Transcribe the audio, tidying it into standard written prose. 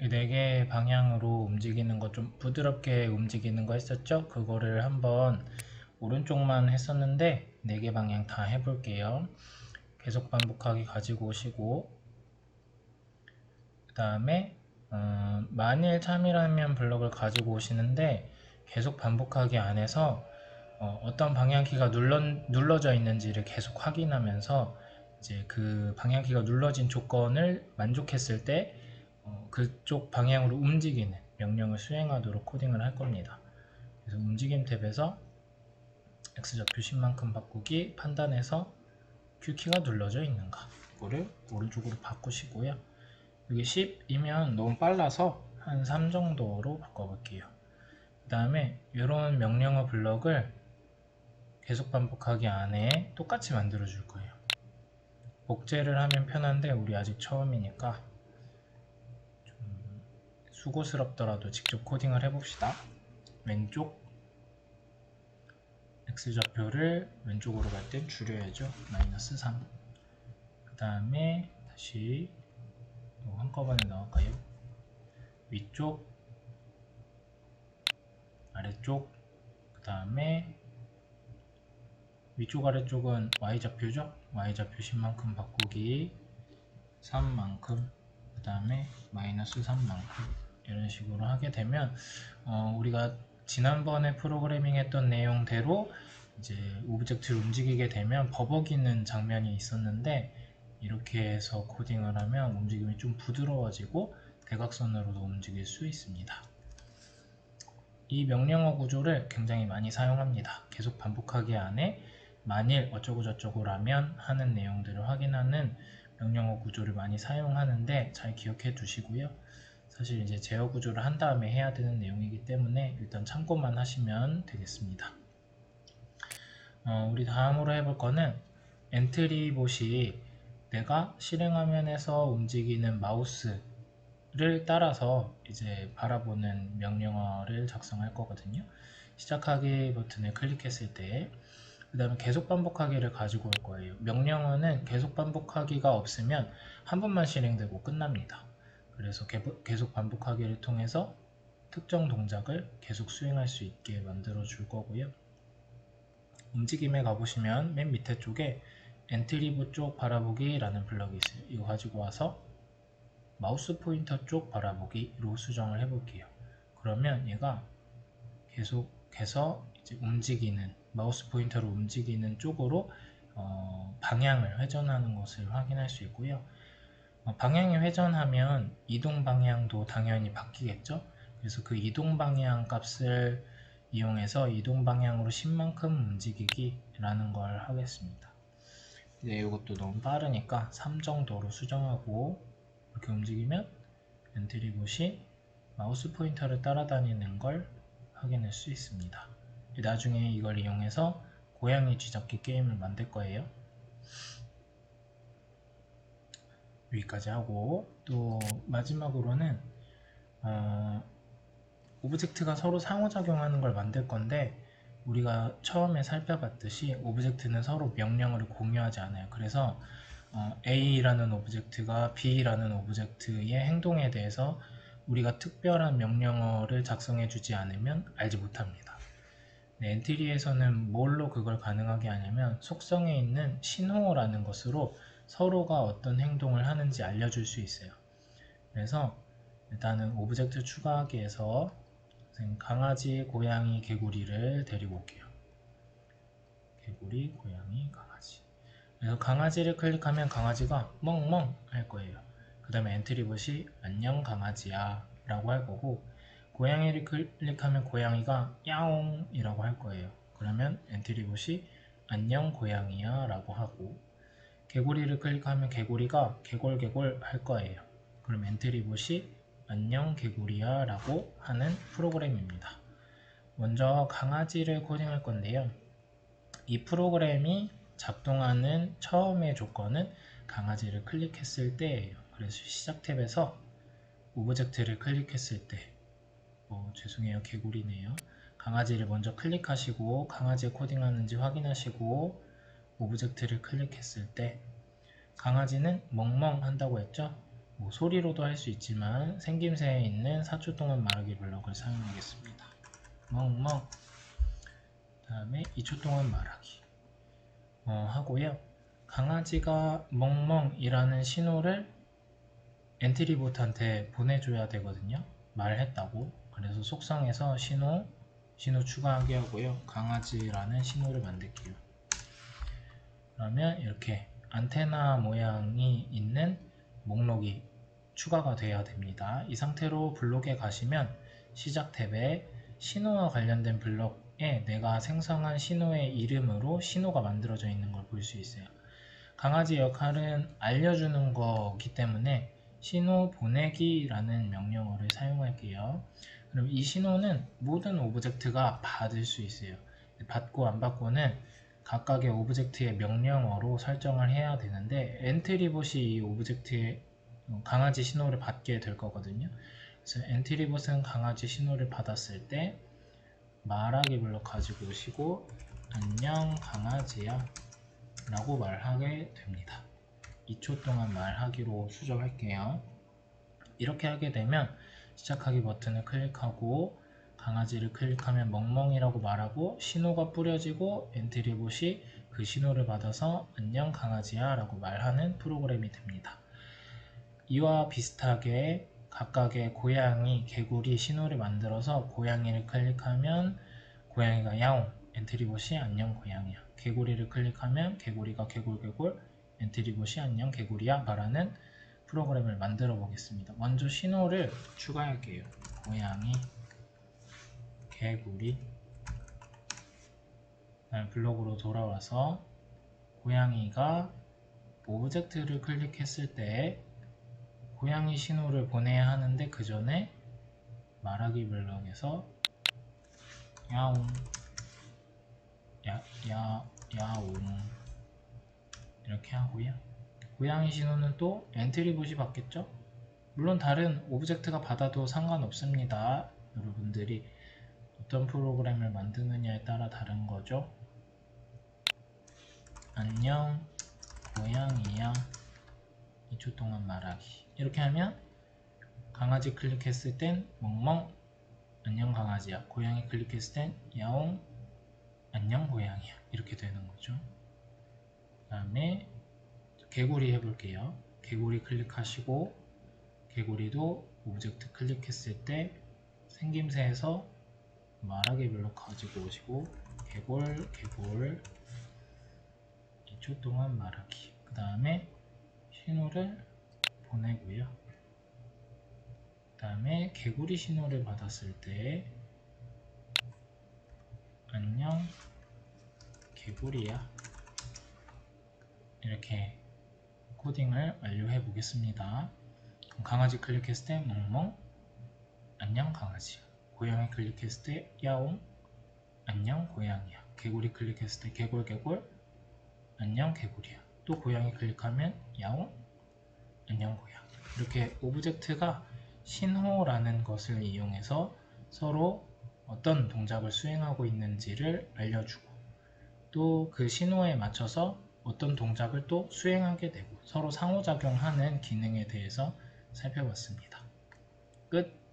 네 개 방향으로 움직이는 거 좀 부드럽게 움직이는 거 했었죠? 그거를 한번 오른쪽만 했었는데 4개 방향 다 해볼게요. 계속 반복하기 가지고 오시고 그 다음에 만일 참이라면 블럭을 가지고 오시는데 계속 반복하기 안에서 어떤 방향키가 눌러져 있는지를 계속 확인하면서 이제 그 방향키가 눌러진 조건을 만족했을 때 그쪽 방향으로 움직이는 명령을 수행하도록 코딩을 할 겁니다. 그래서 움직임 탭에서 X좌표 10만큼 바꾸기 판단해서 Q키가 눌러져 있는가 이거를 오른쪽으로 바꾸시고요. 여기 10이면 너무 빨라서 한 3 정도로 바꿔볼게요. 그 다음에 이런 명령어 블럭을 계속 반복하기 안에 똑같이 만들어 줄 거예요. 복제를 하면 편한데 우리 아직 처음이니까 좀 수고스럽더라도 직접 코딩을 해봅시다. 왼쪽 X좌표를 왼쪽으로 갈 땐 줄여야죠. -3. 그 다음에 다시 한꺼번에 넣을까요? 위쪽, 아래쪽, 그 다음에 위쪽 아래쪽은 Y좌표죠? Y좌표 10만큼 바꾸기 3만큼 그 다음에 -3만큼 이런 식으로 하게 되면 우리가 지난번에 프로그래밍 했던 내용대로 이제 오브젝트를 움직이게 되면 버벅이는 장면이 있었는데 이렇게 해서 코딩을 하면 움직임이 좀 부드러워지고 대각선으로도 움직일 수 있습니다. 이 명령어 구조를 굉장히 많이 사용합니다. 계속 반복하기 안에 만일 어쩌고저쩌고라면 하는 내용들을 확인하는 명령어 구조를 많이 사용하는데 잘 기억해 두시고요. 사실 이제 제어 구조를 한 다음에 해야 되는 내용이기 때문에 일단 참고만 하시면 되겠습니다. 우리 다음으로 해볼 거는 엔트리봇이 내가 실행 화면에서 움직이는 마우스를 따라서 이제 바라보는 명령어를 작성할 거거든요. 시작하기 버튼을 클릭했을 때 그 다음에 계속 반복하기를 가지고 올 거예요. 명령어는 계속 반복하기가 없으면 한 번만 실행되고 끝납니다. 그래서 계속 반복하기를 통해서 특정 동작을 계속 수행할 수 있게 만들어 줄 거고요. 움직임에 가보시면 맨 밑에 쪽에 엔트리브 쪽 바라보기 라는 블럭이 있어요. 이거 가지고 와서 마우스 포인터 쪽 바라보기로 수정을 해볼게요. 그러면 얘가 계속해서 이제 움직이는 마우스 포인터로 움직이는 쪽으로 방향을 회전하는 것을 확인할 수 있고요. 방향이 회전하면 이동 방향도 당연히 바뀌겠죠. 그래서 그 이동 방향 값을 이용해서 이동 방향으로 10만큼 움직이기 라는 걸 하겠습니다. 이제 이것도 너무 빠르니까 3 정도로 수정하고 이렇게 움직이면 엔트리봇이 마우스 포인터를 따라다니는 걸 확인할 수 있습니다. 나중에 이걸 이용해서 고양이 쥐잡기 게임을 만들 거예요. 여기까지 하고 또 마지막으로는 오브젝트가 서로 상호작용하는 걸 만들 건데 우리가 처음에 살펴봤듯이 오브젝트는 서로 명령어를 공유하지 않아요. 그래서 A라는 오브젝트가 B라는 오브젝트의 행동에 대해서 우리가 특별한 명령어를 작성해 주지 않으면 알지 못합니다. 네, 엔트리에서는 뭘로 그걸 가능하게 하냐면 속성에 있는 신호라는 것으로 서로가 어떤 행동을 하는지 알려줄 수 있어요. 그래서 일단은 오브젝트 추가하기에서 강아지, 고양이, 개구리를 데리고 올게요. 개구리, 고양이, 강아지. 그래서 강아지를 클릭하면 강아지가 멍멍 할 거예요. 그 다음에 엔트리봇이 안녕 강아지야 라고 할 거고 고양이를 클릭하면 고양이가 야옹 이라고 할 거예요. 그러면 엔트리봇이 안녕 고양이야 라고 하고 개구리를 클릭하면 개구리가 개골개골 할 거예요. 그럼 엔트리봇이 안녕 개구리야 라고 하는 프로그램입니다. 먼저 강아지를 코딩할 건데요. 이 프로그램이 작동하는 처음의 조건은 강아지를 클릭했을 때예요. 그래서 시작 탭에서 오브젝트를 클릭했을 때 죄송해요 개구리네요. 강아지를 먼저 클릭하시고 강아지 코딩하는지 확인하시고 오브젝트를 클릭했을 때 강아지는 멍멍 한다고 했죠. 뭐 소리로도 할 수 있지만 생김새에 있는 4초 동안 말하기 블럭을 사용하겠습니다. 멍멍. 다음에 2초 동안 말하기 하고요. 강아지가 멍멍이라는 신호를 엔트리봇한테 보내줘야 되거든요. 말했다고. 그래서 속성에서 신호 추가하기 하고요. 강아지라는 신호를 만들게요. 그러면 이렇게 안테나 모양이 있는 목록이 추가가 돼야 됩니다. 이 상태로 블록에 가시면 시작 탭에 신호와 관련된 블록에 내가 생성한 신호의 이름으로 신호가 만들어져 있는 걸 볼 수 있어요. 강아지 역할은 알려주는 거기 때문에 신호 보내기라는 명령어를 사용할게요. 그럼 이 신호는 모든 오브젝트가 받을 수 있어요. 받고 안 받고는 각각의 오브젝트의 명령어로 설정을 해야 되는데 엔트리봇이 이 오브젝트의 강아지 신호를 받게 될 거거든요. 그래서 엔트리봇은 강아지 신호를 받았을 때 말하기 블록 가지고 오시고 안녕 강아지야 라고 말하게 됩니다. 2초 동안 말하기로 수정할게요. 이렇게 하게 되면 시작하기 버튼을 클릭하고 강아지를 클릭하면 멍멍이라고 말하고 신호가 뿌려지고 엔트리봇이 그 신호를 받아서 안녕 강아지야 라고 말하는 프로그램이 됩니다. 이와 비슷하게 각각의 고양이, 개구리 신호를 만들어서 고양이를 클릭하면 고양이가 야옹, 엔트리봇이 안녕 고양이야. 개구리를 클릭하면 개구리가 개굴개굴, 엔트리봇이 안녕 개구리야 말하는 프로그램을 만들어 보겠습니다. 먼저 신호를 추가할게요. 고양이, 개구리. 블록으로 돌아와서 고양이가 오브젝트를 클릭했을 때 고양이 신호를 보내야 하는데 그 전에 말하기 블럭에서 야옹, 야옹 이렇게 하고요. 고양이 신호는 또 엔트리봇이 받겠죠? 물론 다른 오브젝트가 받아도 상관없습니다. 여러분들이 어떤 프로그램을 만드느냐에 따라 다른 거죠. 안녕 고양이야 2초 동안 말하기. 이렇게 하면 강아지 클릭했을 땐 멍멍 안녕 강아지야. 고양이 클릭했을 땐 야옹 안녕 고양이야. 이렇게 되는 거죠. 그 다음에 개구리 해볼게요. 개구리 클릭하시고 개구리도 오브젝트 클릭했을 때 생김새에서 말하기 블록 가지고 오시고 개굴 2초 동안 말하기. 그 다음에 신호를 보내고요. 그 다음에 개구리 신호를 받았을 때 안녕 개구리야 이렇게 코딩을 완료해 보겠습니다. 강아지 클릭했을 때 멍멍 안녕 강아지야. 고양이 클릭했을 때 야옹 안녕 고양이야. 개구리 클릭했을 때 개굴 안녕 개구리야. 또 고양이 클릭하면 야옹 안녕 고양이. 이렇게 오브젝트가 신호라는 것을 이용해서 서로 어떤 동작을 수행하고 있는지를 알려주고 또 그 신호에 맞춰서 어떤 동작을 또 수행하게 되고 서로 상호작용하는 기능에 대해서 살펴봤습니다. 끝.